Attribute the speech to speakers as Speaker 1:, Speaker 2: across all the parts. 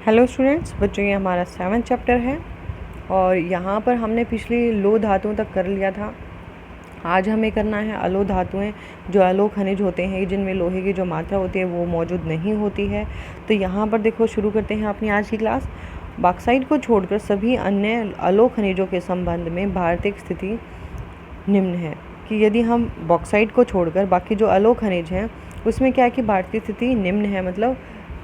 Speaker 1: Hello students, बच्चों ये हमारा 7th चैप्टर है और यहाँ पर हमने पिछली लो धातुओं तक कर लिया था। आज हमें करना है अलो धातुएं, जो अलो खनिज होते हैं जिनमें लोहे की जो मात्रा होती है वो मौजूद नहीं होती है। तो यहाँ पर देखो, शुरू करते हैं अपनी आज की क्लास। बॉक्साइट को छोड़कर सभी अन्य अलो खनिजों के संबंध में भारतीय स्थिति निम्न है। कि यदि हम बॉक्साइट को छोड़कर बाकी जो अलो खनिज हैं उसमें क्या है कि भारतीय स्थिति निम्न है, मतलब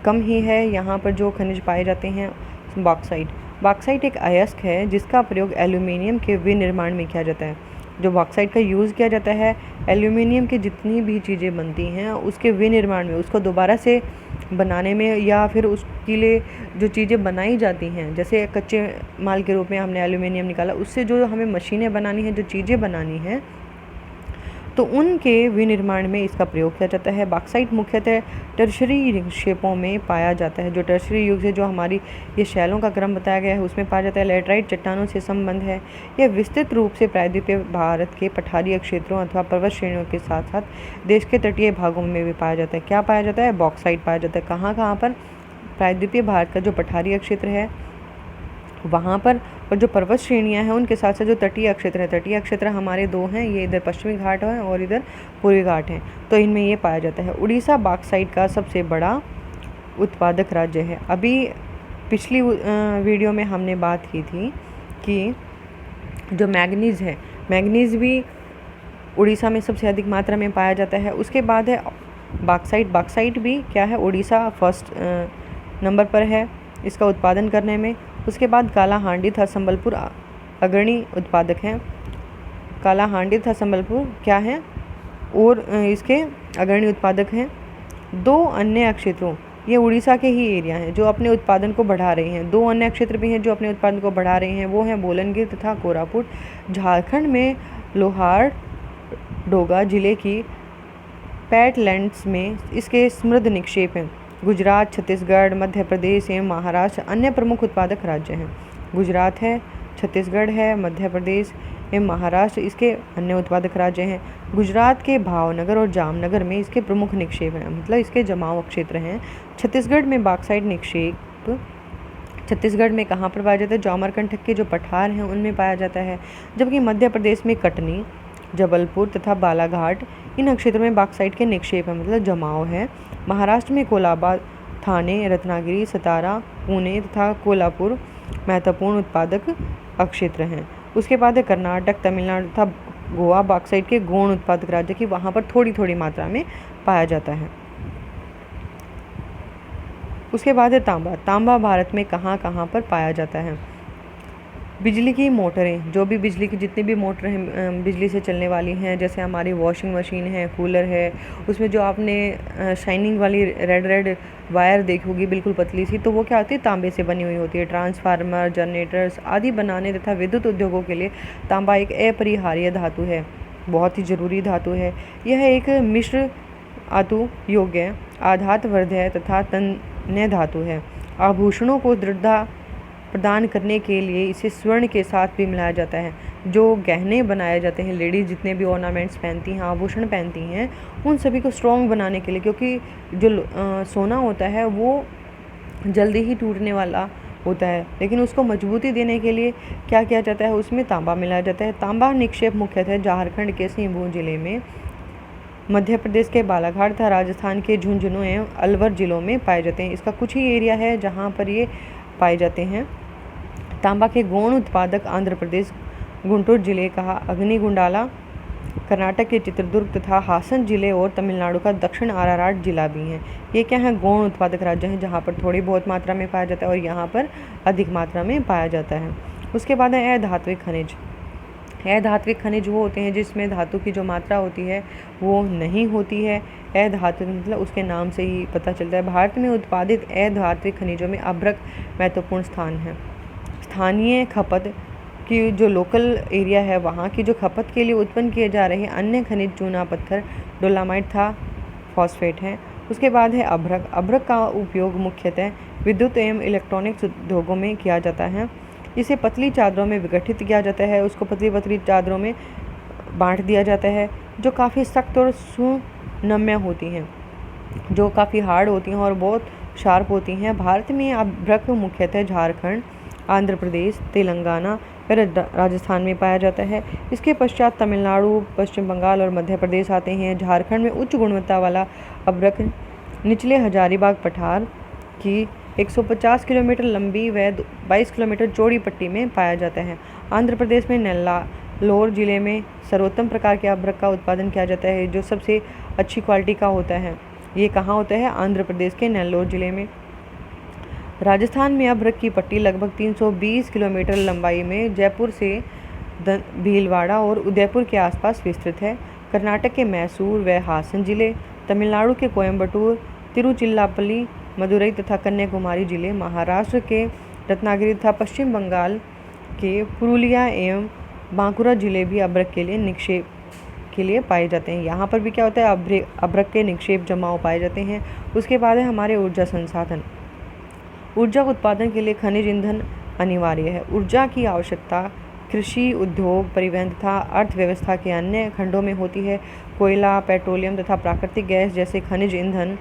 Speaker 1: कम ही है यहाँ पर जो खनिज पाए जाते हैं। बॉक्साइट एक अयस्क है जिसका प्रयोग एल्यूमिनियम के विनिर्माण में किया जाता है। जो बॉक्साइट का यूज़ किया जाता है एल्यूमिनियम की जितनी भी चीज़ें बनती हैं उसके विनिर्माण में, उसको दोबारा से बनाने में, या फिर उसके लिए जो चीज़ें बनाई जाती हैं, जैसे कच्चे माल के रूप में हमने एल्यूमिनियम निकाला, उससे जो हमें मशीनें बनानी हैं, जो चीज़ें बनानी हैं, तो उनके विनिर्माण में इसका प्रयोग किया जाता है। बॉक्साइट मुख्यतः टर्शरी निक्षेपों में पाया जाता है। जो टर्शरी युग से जो हमारी ये शैलों का क्रम बताया गया है उसमें पाया जाता है। लैटराइट चट्टानों से संबंध है। यह विस्तृत रूप से प्रायद्वीपीय भारत के पठारीय क्षेत्रों अथवा पर्वत श्रेणियों के साथ साथ देश के तटीय भागों में भी पाया जाता है। क्या पाया जाता है? बॉक्साइट पाया जाता है। कहाँ कहाँ पर? प्रायद्वीपीय भारत का जो पठारीय क्षेत्र है वहाँ पर, और जो पर्वत श्रेणियाँ हैं उनके साथ साथ जो तटीय क्षेत्र है, तटीय क्षेत्र हमारे दो हैं, ये इधर पश्चिमी घाट है और इधर पूर्वी घाट है, तो इनमें ये पाया जाता है। उड़ीसा बॉक्साइट का सबसे बड़ा उत्पादक राज्य है। अभी पिछली वीडियो में हमने बात की थी कि जो मैग्नीज़ है, मैग्नीज़ भी उड़ीसा में सबसे अधिक मात्रा में पाया जाता है। उसके बाद है बॉक्साइट। बॉक्साइट भी क्या है? उड़ीसा फर्स्ट नंबर पर है इसका उत्पादन करने में। उसके बाद कालाहांडी तथा संबलपुर अग्रणी उत्पादक हैं। कालाहांडी तथा संबलपुर क्या है? और इसके अग्रणी उत्पादक हैं। दो अन्य क्षेत्रों, ये उड़ीसा के ही एरिया हैं जो अपने उत्पादन को बढ़ा रहे हैं। दो अन्य क्षेत्र भी हैं जो अपने उत्पादन को बढ़ा रहे हैं, वो हैं बोलनगिर तथा कोरापुट। झारखंड में लोहार डोगा जिले की पैटलैंड्स में इसके समृद्ध निक्षेप हैं। गुजरात, छत्तीसगढ़, मध्य प्रदेश एवं महाराष्ट्र अन्य प्रमुख उत्पादक राज्य हैं। गुजरात है, छत्तीसगढ़ है, मध्य प्रदेश एवं महाराष्ट्र इसके अन्य उत्पादक राज्य हैं। गुजरात के भावनगर और जामनगर में इसके प्रमुख निक्षेप हैं, मतलब इसके जमाव क्षेत्र हैं। छत्तीसगढ़ में बॉक्साइट निक्षेप छत्तीसगढ़ में कहाँ पर पाया जाता है? जौमरकंटक के जो पठार हैं उनमें पाया जाता है। जबकि मध्य प्रदेश में कटनी, जबलपुर तथा बालाघाट इन क्षेत्रों में बॉक्साइट के निक्षेप हैं, मतलब जमाव है। महाराष्ट्र में कोलाबा, थाने, रत्नागिरी, सतारा, पुणे तथा कोल्हापुर महत्वपूर्ण उत्पादक क्षेत्र हैं। उसके बाद है कर्नाटक, तमिलनाडु तथा गोवा बॉक्साइट के गौण उत्पादक राज्य की, वहाँ पर थोड़ी थोड़ी मात्रा में पाया जाता है। उसके बाद है तांबा। तांबा भारत में कहाँ कहाँ पर पाया जाता है? बिजली की मोटरें, जो भी बिजली की जितनी भी मोटरें हैं बिजली से चलने वाली हैं, जैसे हमारी वॉशिंग मशीन है, कूलर है, उसमें जो आपने शाइनिंग वाली रेड रेड वायर देखी होगी बिल्कुल पतली सी, तो वो क्या होती है? तांबे से बनी हुई होती है। ट्रांसफार्मर, जनरेटर्स आदि बनाने तथा विद्युत उद्योगों के लिए तांबा एक अपरिहार्य धातु है, बहुत ही ज़रूरी धातु है। यह एक मिश्र धातु योग्य, आघातवर्धक तथा तन्य धातु है। आभूषणों को दृढ़ता प्रदान करने के लिए इसे स्वर्ण के साथ भी मिलाया जाता है। जो गहने बनाए जाते हैं, लेडीज़ जितने भी ऑर्नामेंट्स पहनती हैं, आभूषण पहनती हैं, उन सभी को स्ट्रॉन्ग बनाने के लिए, क्योंकि जो सोना होता है वो जल्दी ही टूटने वाला होता है, लेकिन उसको मजबूती देने के लिए क्या किया जाता है? उसमें तांबा मिलाया जाता है। तांबा निक्षेप मुख्यतः झारखंड के सिंहभूम जिले में, मध्य प्रदेश के बालाघाट तथा राजस्थान के झुंझुनू एवं अलवर जिलों में पाए जाते हैं। इसका कुछ ही एरिया है जहाँ पर ये पाए जाते हैं। तांबा के गौण उत्पादक आंध्र प्रदेश गुंटूर जिले का अग्निगुंडाला, कर्नाटक के चित्रदुर्ग तथा हासन जिले और तमिलनाडु का दक्षिण आराराट जिला भी हैं। ये क्या है? गौण उत्पादक राज्य हैं जहाँ पर थोड़ी बहुत मात्रा में पाया जाता है और यहाँ पर अधिक मात्रा में पाया जाता है। उसके बाद है अधात्विक खनिज। अधात्विक खनिज वो होते हैं जिसमें धातु की जो मात्रा होती है वो नहीं होती है। अधात्विक मतलब उसके नाम से ही पता चलता है। भारत में उत्पादित अधात्विक खनिजों में अभ्रक महत्वपूर्ण स्थान है। स्थानीय खपत की जो लोकल एरिया है वहाँ की जो खपत के लिए उत्पन्न किए जा रहे अन्य खनिज चूना पत्थर, डोलामाइट था फॉस्फेट है। उसके बाद है अभ्रक। अभ्रक का उपयोग मुख्यतः विद्युत एवं इलेक्ट्रॉनिक्स उद्योगों में किया जाता है। इसे पतली चादरों में विघटित किया जाता है, उसको पतली पतली चादरों में बांट दिया जाता है जो काफ़ी सख्त और सुनम्य होती हैं, जो काफ़ी हार्ड होती हैं और बहुत शार्प होती हैं। भारत में अभ्रक मुख्यतः झारखंड, आंध्र प्रदेश, तेलंगाना और राजस्थान में पाया जाता है। इसके पश्चात तमिलनाडु, पश्चिम बंगाल और मध्य प्रदेश आते हैं। झारखंड में उच्च गुणवत्ता वाला अभ्रक निचले हजारीबाग पठार की 150 किलोमीटर लंबी व 22 किलोमीटर चौड़ी पट्टी में पाया जाता है। आंध्र प्रदेश में नेल्लोर जिले में सर्वोत्तम प्रकार के अभ्रक का उत्पादन किया जाता है, जो सबसे अच्छी क्वालिटी का होता है। ये कहाँ होता है? आंध्र प्रदेश के नेल्लोर जिले में। राजस्थान में अभ्रक की पट्टी लगभग 320 किलोमीटर लंबाई में जयपुर से भीलवाड़ा और उदयपुर के आसपास विस्तृत है। कर्नाटक के मैसूर व हासन जिले, तमिलनाडु के कोयम्बटूर, तिरुचिरापल्ली, मदुरई तथा कन्याकुमारी जिले, महाराष्ट्र के रत्नागिरी तथा पश्चिम बंगाल के पुरुलिया एवं बांकुरा जिले भी अभ्रक के लिए निक्षेप के लिए पाए जाते हैं। यहाँ पर भी क्या होता है? अभ्रक के निक्षेप जमाव पाए जाते हैं। उसके बाद है हमारे ऊर्जा संसाधन। ऊर्जा उत्पादन के लिए खनिज ईंधन अनिवार्य है। ऊर्जा की आवश्यकता कृषि, उद्योग, परिवहन तथा अर्थव्यवस्था के अन्य खंडों में होती है। कोयला, पेट्रोलियम तथा प्राकृतिक गैस जैसे खनिज ईंधन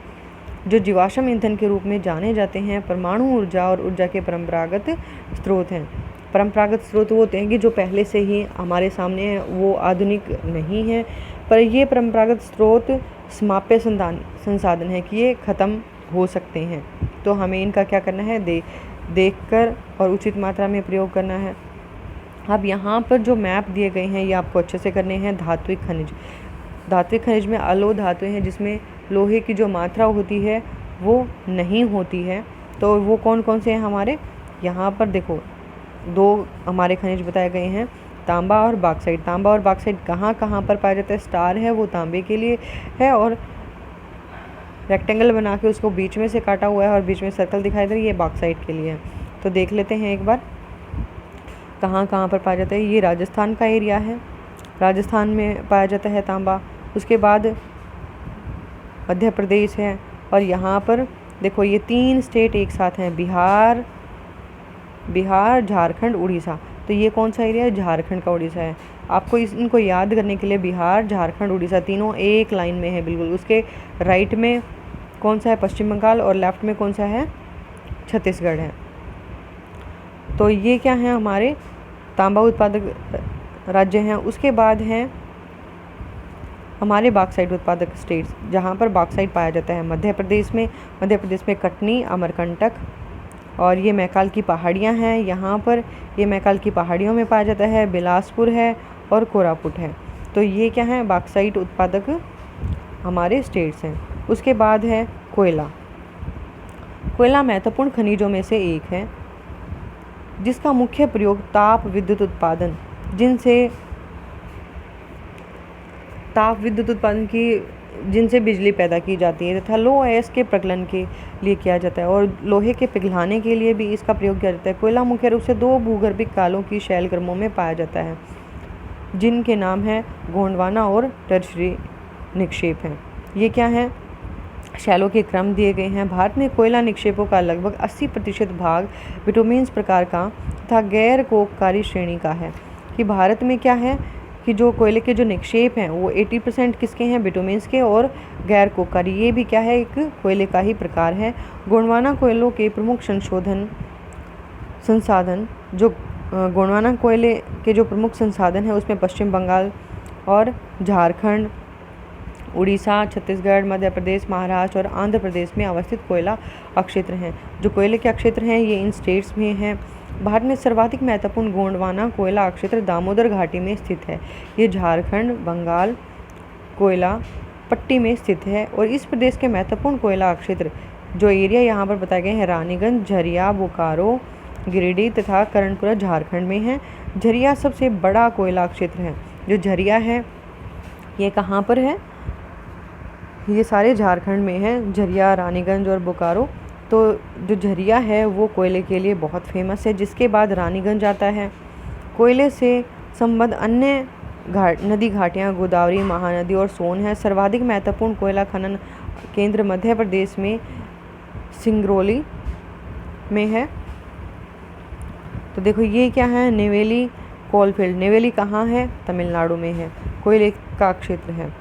Speaker 1: जो जीवाश्म ईंधन के रूप में जाने जाते हैं, परमाणु ऊर्जा और ऊर्जा के परंपरागत स्रोत हैं। परंपरागत स्रोत वो होते हैं कि जो पहले से ही हमारे सामने है, वो आधुनिक नहीं है, पर ये परंपरागत स्रोत समाप्य संसाधन है कि ये ख़त्म हो सकते हैं। तो हमें इनका क्या करना है? देखकर और उचित मात्रा में प्रयोग करना है। अब यहाँ पर जो मैप दिए गए हैं ये आपको अच्छे से करने हैं। धात्विक खनिज, धात्विक खनिज में अलोह धातुएं हैं जिसमें लोहे की जो मात्रा होती है वो नहीं होती है। तो वो कौन कौन से हैं हमारे? यहाँ पर देखो 2 हमारे खनिज बताए गए हैं, तांबा और बॉक्साइट। तांबा और बॉक्साइट कहाँ कहाँ पर पाया जाता है? स्टार है वो तांबे के लिए है और रेक्टेंगल बना के उसको बीच में से काटा हुआ है और बीच में सर्कल दिखाई दे रही है, ये बॉक्साइट के लिए है। तो देख लेते हैं एक बार कहाँ कहाँ पर पाया जाता है। ये राजस्थान का एरिया है, राजस्थान में पाया जाता है तांबा। उसके बाद मध्य प्रदेश है और यहाँ पर देखो ये 3 स्टेट एक साथ हैं, बिहार, झारखंड, उड़ीसा। तो ये कौन सा एरिया है? झारखंड का उड़ीसा है। आपको इनको याद करने के लिए बिहार, झारखंड, उड़ीसा तीनों एक लाइन में है बिल्कुल। उसके राइट में कौन सा है? पश्चिम बंगाल और लेफ्ट में कौन सा है? छत्तीसगढ़ है। तो ये क्या है? हमारे तांबा उत्पादक राज्य हैं। उसके बाद हैं हमारे बॉक्साइट उत्पादक स्टेट्स जहाँ पर बॉक्साइट पाया जाता है। मध्य प्रदेश में कटनी, अमरकंटक और ये मैकाल की पहाड़ियाँ हैं। यहाँ पर ये मैकाल की पहाड़ियों में पाया जाता है। बिलासपुर है और कोरापुट है। तो ये क्या है? बॉक्साइट उत्पादक हमारे स्टेट्स हैं। उसके बाद है कोयला। कोयला महत्वपूर्ण खनिजों में से एक है जिसका मुख्य प्रयोग ताप विद्युत उत्पादन जिनसे बिजली पैदा की जाती है तथा लौह अयस्क के प्रकलन के लिए किया जाता है और लोहे के पिघलाने के लिए भी इसका प्रयोग किया जाता है। कोयला मुख्य रूप से 2 भूगर्भिक कालों की शैलक्रमों में पाया जाता है जिनके नाम हैं गोंडवाना और टर्शरी निक्षेप हैं। ये क्या हैं? शैलों के क्रम दिए गए हैं। भारत में कोयला निक्षेपों का लगभग 80% भाग बिटुमेन्स प्रकार का तथा गैर कोपकारी श्रेणी का है। कि भारत में क्या है कि जो कोयले के जो निक्षेप हैं वो 80% किसके हैं? बिटुमेन्स के और गैर कोपकारी। ये भी क्या है? एक कोयले का ही प्रकार है। गोंडवाना कोयलों के प्रमुख संसाधन जो गोंडवाना कोयले के जो प्रमुख संसाधन है उसमें पश्चिम बंगाल और झारखंड, उड़ीसा, छत्तीसगढ़, मध्य प्रदेश, महाराष्ट्र और आंध्र प्रदेश में अवस्थित कोयला अक्षेत्र हैं। जो कोयले के अक्षेत्र हैं ये इन स्टेट्स में हैं। भारत में सर्वाधिक महत्वपूर्ण गोंडवाना कोयला अक्षेत्र दामोदर घाटी में स्थित है। ये झारखंड, बंगाल कोयला पट्टी में स्थित है। और इस प्रदेश के महत्वपूर्ण कोयला अक्षेत्र जो एरिया यहाँ पर बताए गए हैं रानीगंज, झरिया, बोकारो, गिरिडीह तथा कर्णपुरा झारखंड में है। झरिया सबसे बड़ा कोयला क्षेत्र है। जो झरिया है ये कहाँ पर है? ये सारे झारखंड में है, झरिया, रानीगंज और बोकारो। तो जो झरिया है वो कोयले के लिए बहुत फेमस है। जिसके बाद रानीगंज आता है। कोयले से संबद्ध अन्य नदी घाटियाँ गोदावरी, महानदी और सोन है। सर्वाधिक महत्वपूर्ण कोयला खनन केंद्र मध्य प्रदेश में सिंगरौली में है। तो देखो ये क्या है? नेवेली कोलफील्ड। नेवेली कहाँ है? तमिलनाडु में है, कोयले का क्षेत्र है।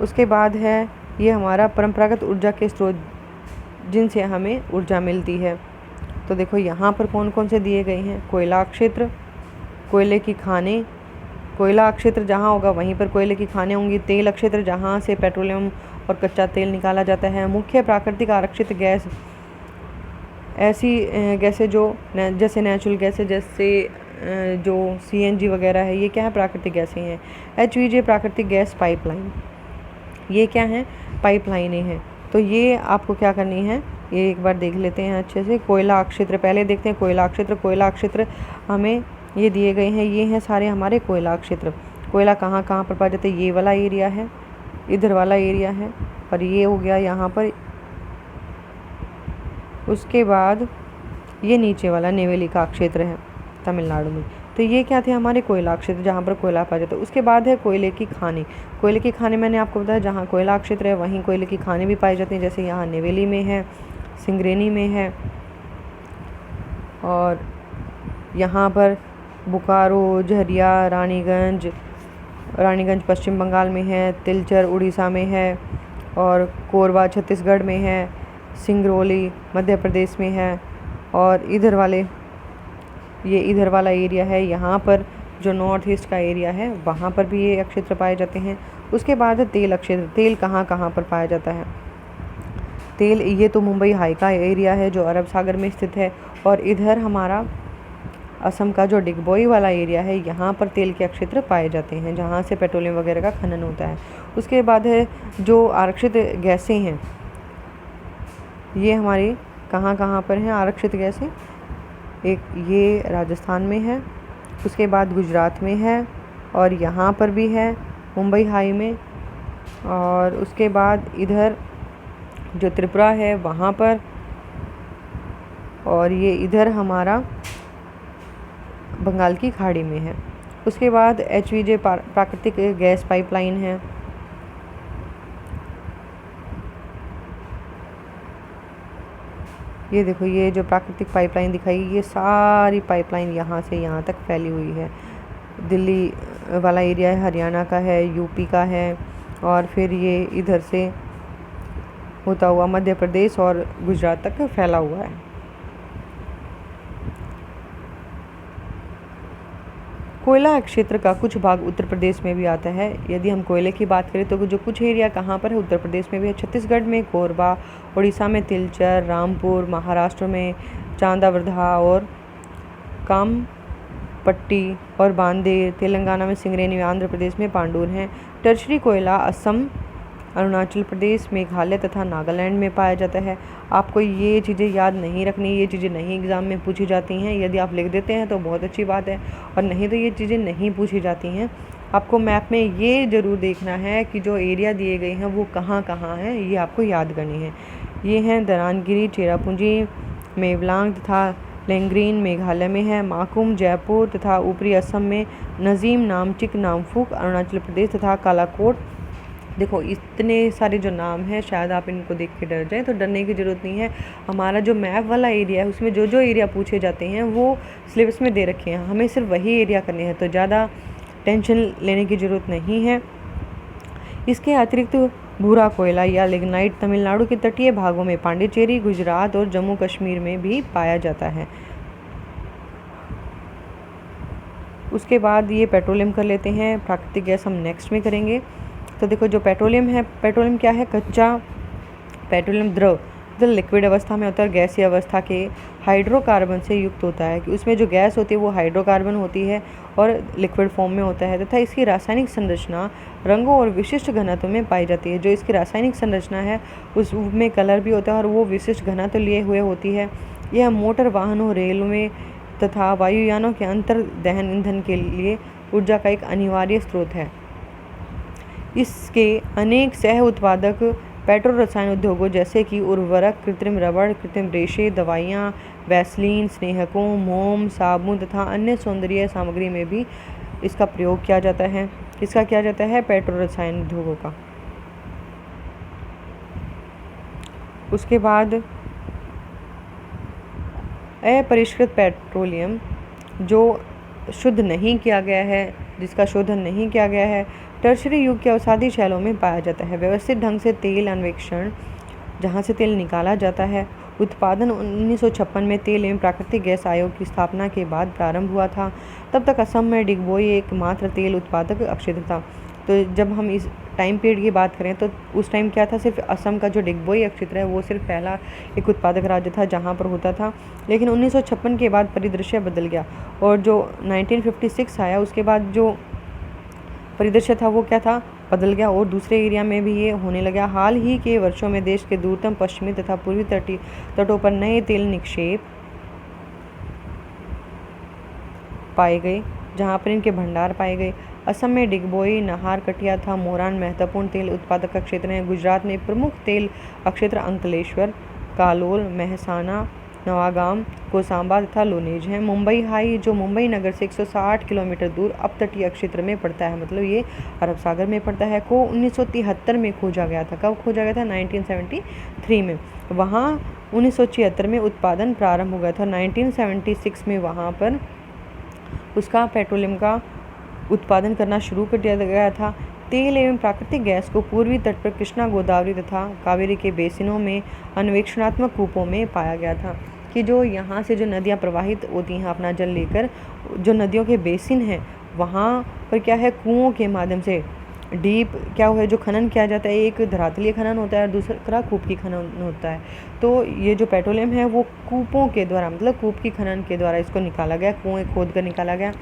Speaker 1: उसके बाद है ये हमारा परंपरागत ऊर्जा के स्रोत जिनसे हमें ऊर्जा मिलती है। तो देखो यहाँ पर कौन कौन से दिए गए हैं। कोयला क्षेत्र, कोयले की खानें, कोयला क्षेत्र जहाँ होगा वहीं पर कोयले की खानें होंगी। तेल क्षेत्र जहाँ से पेट्रोलियम और कच्चा तेल निकाला जाता है। मुख्य प्राकृतिक आरक्षित गैस, ऐसी गैसें जो जैसे नेचुरल गैस है, जैसे जो CNG वगैरह है, ये क्या है, प्राकृतिक गैसें हैं। HVJ प्राकृतिक गैस पाइपलाइन, ये क्या है, पाइपलाइनें हैं। तो ये आपको क्या करनी है, ये एक बार देख लेते हैं अच्छे से। कोयला क्षेत्र पहले देखते हैं। कोयला क्षेत्र, कोयला क्षेत्र हमें ये दिए गए हैं, ये हैं सारे हमारे कोयला क्षेत्र। कोयला कहाँ कहाँ पर पाया जाता है, ये वाला एरिया है, इधर वाला एरिया है, और ये हो गया यहाँ पर। उसके बाद ये नीचे वाला नेवेली का क्षेत्र है तमिलनाडु में। तो ये क्या थे, हमारे कोयला क्षेत्र जहाँ पर कोयला पाया जाता है। उसके बाद है कोयले की खानें। कोयले की खानें मैंने आपको बताया, जहाँ कोयला क्षेत्र है वहीं कोयले की खानें भी पाई जाती हैं। जैसे यहाँ नेवेली में है, सिंगरेनी में है, और यहाँ पर बोकारो, झरिया, रानीगंज पश्चिम बंगाल में है, तिलचर उड़ीसा में है, और कोरबा छत्तीसगढ़ में है, सिंगरौली मध्य प्रदेश में है, और इधर वाला एरिया है, यहाँ पर जो नॉर्थ ईस्ट का एरिया है वहाँ पर भी ये क्षेत्र पाए जाते हैं। उसके बाद है तेल क्षेत्र। तेल कहाँ कहाँ पर पाया जाता है। तेल, ये तो मुंबई हाई का एरिया है जो अरब सागर में स्थित है, और इधर हमारा असम का जो डिगबोई वाला एरिया है, यहाँ पर तेल के क्षेत्र पाए जाते हैं, जहाँ से पेट्रोलियम वगैरह का खनन होता है। उसके बाद है जो आरक्षित गैसें हैं, ये हमारी कहाँ कहाँ पर हैं आरक्षित गैसें। एक ये राजस्थान में है, उसके बाद गुजरात में है, और यहाँ पर भी है मुंबई हाई में, और उसके बाद इधर जो त्रिपुरा है वहाँ पर, और ये इधर हमारा बंगाल की खाड़ी में है। उसके बाद HVJ प्राकृतिक गैस पाइपलाइन है। ये देखो, ये जो प्राकृतिक पाइपलाइन दिखाई, ये सारी पाइपलाइन यहाँ से यहाँ तक फैली हुई है। दिल्ली वाला एरिया है, हरियाणा का है, यूपी का है, और फिर ये इधर से होता हुआ मध्य प्रदेश और गुजरात तक फैला हुआ है। कोयला क्षेत्र का कुछ भाग उत्तर प्रदेश में भी आता है। यदि हम कोयले की बात करें तो जो कुछ एरिया कहाँ पर है, उत्तर प्रदेश में भी है। छत्तीसगढ़ में कोरबा, उड़ीसा में तिलचर, रामपुर, महाराष्ट्र में चांदावरधा और कामपट्टी और बांदेर, तेलंगाना में सिंगरेनी, आंध्र प्रदेश में पांडुर हैं। टर्शरी कोयला असम, अरुणाचल प्रदेश, मेघालय तथा नागालैंड में पाया जाता है। आपको ये चीज़ें याद नहीं रखनी, ये चीज़ें नहीं एग्ज़ाम में पूछी जाती हैं। यदि आप लिख देते हैं तो बहुत अच्छी बात है, और नहीं तो ये चीज़ें नहीं पूछी जाती हैं। आपको मैप में ये ज़रूर देखना है कि जो एरिया दिए गए हैं वो कहाँ कहाँ हैं, ये आपको याद करनी है। ये हैं दरानगिरी, चेरापूंजी, मेवलांग तथा लेंगरीन मेघालय में है, माकुम जयपुर तथा ऊपरी असम में, नजीम, नामचिक, नामफुक अरुणाचल प्रदेश तथा कालाकोट। देखो, इतने सारे जो नाम हैं, शायद आप इनको देख के डर जाएं, तो डरने की ज़रूरत नहीं है। हमारा जो मैप वाला एरिया है उसमें जो जो एरिया पूछे जाते हैं वो सिलेबस में दे रखे हैं, हमें सिर्फ वही एरिया करने हैं, तो ज़्यादा टेंशन लेने की ज़रूरत नहीं है। इसके अतिरिक्त भूरा कोयला या लिग्नाइट तमिलनाडु के तटीय भागों में, पांडिचेरी, गुजरात और जम्मू कश्मीर में भी पाया जाता है। उसके बाद ये पेट्रोलियम कर लेते हैं, प्राकृतिक गैस हम नेक्स्ट में करेंगे। तो देखो, जो पेट्रोलियम है, पेट्रोलियम क्या है, कच्चा पेट्रोलियम द्रव लिक्विड अवस्था में होता है, गैसीय अवस्था के हाइड्रोकार्बन से युक्त होता है, कि उसमें जो गैस होती है वो हाइड्रोकार्बन होती है और लिक्विड फॉर्म में होता है, तथा इसकी रासायनिक संरचना रंगों और विशिष्ट घनत्व में पाई जाती है। जो इसकी रासायनिक संरचना है उसमें कलर भी होता है और वो विशिष्ट घनत्व लिए हुए होती है। यह मोटर वाहनों, रेलवे तथा वायुयानों के अंतर दहन ईंधन के लिए ऊर्जा का एक अनिवार्य स्रोत है। इसके अनेक सह उत्पादक पेट्रो रसायन उद्योगों जैसे कि उर्वरक, कृत्रिम रबड़, कृत्रिम रेशे, दवाइयाँ, वैसलीन, स्नेहकों, मोम, साबुन तथा अन्य सौंदर्य सामग्री में भी इसका प्रयोग किया जाता है। इसका किया जाता है पेट्रो रसायन उद्योगों का। उसके बाद अपरिष्कृत पेट्रोलियम जो शुद्ध नहीं किया गया है, जिसका शोधन नहीं किया गया है, टर्शरी युग के अवसादी शैलों में पाया जाता है। व्यवस्थित ढंग से तेल अन्वेषण जहाँ से तेल निकाला जाता है। उत्पादन 1956 में तेल एवं प्राकृतिक गैस आयोग की स्थापना के बाद प्रारंभ हुआ था। तब तक असम में डिगबोई एकमात्र तेल उत्पादक क्षेत्र था। तो जब हम इस टाइम पीरियड की बात करें तो उस टाइम क्या था, सिर्फ असम का जो डिगबोई क्षेत्र है वो सिर्फ पहला एक उत्पादक राज्य था जहाँ पर होता था। लेकिन 1956 के बाद परिदृश्य बदल गया और जो 1956 आया उसके बाद जो परिदृश्य था वो क्या था, बदल गया और दूसरे एरिया में भी ये होने लगा। हाल ही के वर्षों में देश के दूरतम पश्चिमी तथा पूर्वी तटों पर नए तेल निक्षेप पाए गए, जहाँ पर इनके भंडार पाए गए। असम में डिगबोई, नाहर कटिया तथा मोरान महत्वपूर्ण तेल उत्पादक का क्षेत्र हैं। गुजरात में प्रमुख तेल क्षेत्र अंकलेश्वर, कालोल, महसाना, नवागाम, कोसांबा तथा लोनेज हैं। मुंबई हाई जो मुंबई नगर से 160 किलोमीटर दूर अपतटीय क्षेत्र में पड़ता है, मतलब ये अरब सागर में पड़ता है, को 1973 में खोजा गया था। कब खोजा गया था? 1973 में। वहाँ 1976 में उत्पादन प्रारंभ हो गया था। 1976 में वहाँ पर उसका पेट्रोलियम का उत्पादन करना शुरू कर दिया गया था। तेल एवं प्राकृतिक गैस को पूर्वी तट पर कृष्णा, गोदावरी तथा कावेरी के बेसिनों में अन्वेषणात्मक कूपों में पाया गया था कि जो यहाँ से जो नदियाँ प्रवाहित होती हैं अपना जल लेकर, जो नदियों के बेसिन हैं वहाँ पर क्या है, कुओं के माध्यम से डीप क्या हुआ है जो खनन किया जाता है। एक धरातलीय खनन होता है और दूसरा कूप की खनन होता है। तो ये जो पेट्रोलियम है वो कूपों के द्वारा, मतलब कूप की खनन के द्वारा इसको निकाला गया, कुएँ खोद कर निकाला गया।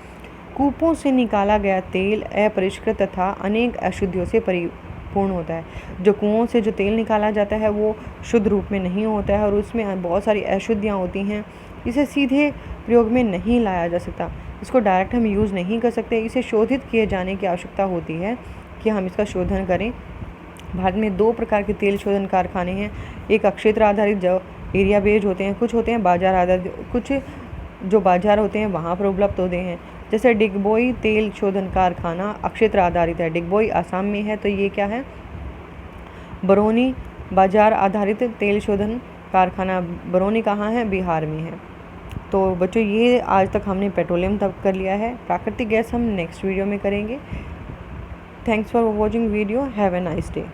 Speaker 1: कूपों से निकाला गया तेल अपरिष्कृत तथा अनेक अशुद्धियों से परिपूर्ण होता है। जो कुओं से जो तेल निकाला जाता है वो शुद्ध रूप में नहीं होता है और उसमें बहुत सारी अशुद्धियाँ होती हैं। इसे सीधे प्रयोग में नहीं लाया जा सकता, इसको डायरेक्ट हम यूज़ नहीं कर सकते। इसे शोधित किए जाने की आवश्यकता होती है कि हम इसका शोधन करें। भारत में 2 प्रकार के तेल शोधन कारखाने हैं। एक क्षेत्र आधारित जो एरिया बेस्ड होते हैं, कुछ होते हैं बाजार आधारित, कुछ जो बाजार होते हैं वहाँ पर उपलब्ध होते हैं। जैसे डिगबोई तेल शोधन कारखाना क्षेत्र आधारित है, डिगबोई आसाम में है, तो ये क्या है, बरौनी बाजार आधारित तेल शोधन कारखाना बरौनी कहाँ है, बिहार में है। तो बच्चों ये आज तक हमने पेट्रोलियम तक कर लिया है, प्राकृतिक गैस हम नेक्स्ट वीडियो में करेंगे। Thanks for watching video, have a nice day.